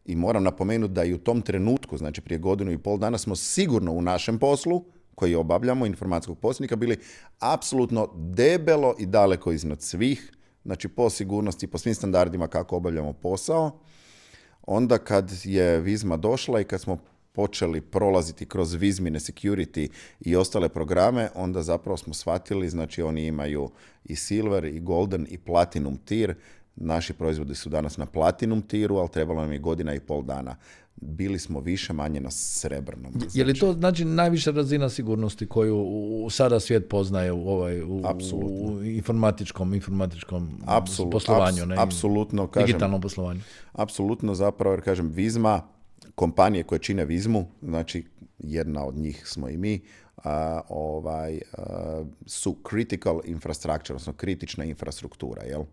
I moram napomenuti da i u tom trenutku, znači prije 1.5 dana, smo sigurno u našem poslu, koji obavljamo, informacijskog posrednika, bili apsolutno debelo i daleko iznad svih, znači po sigurnosti, po svim standardima kako obavljamo posao. Onda kad je Vizma došla i kad smo počeli prolaziti kroz Vizmine security i ostale programe, onda zapravo smo shvatili, znači oni imaju i silver, i golden, i platinum tier. Naši proizvodi su danas na platinum tiru, ali trebalo nam je 1.5 dana. Bili smo više manje na srebrnom. Znači, je li to znači najviša razina sigurnosti koju sada svijet poznaje u informatičkom poslovanju, apsolutno, digitalnom poslovanju? Apsolutno, zapravo, jer kažem, Vizma, kompanije koje čine Vizmu, znači jedna od njih smo i mi, su critical infrastructure, odnosno kritična infrastruktura, jel?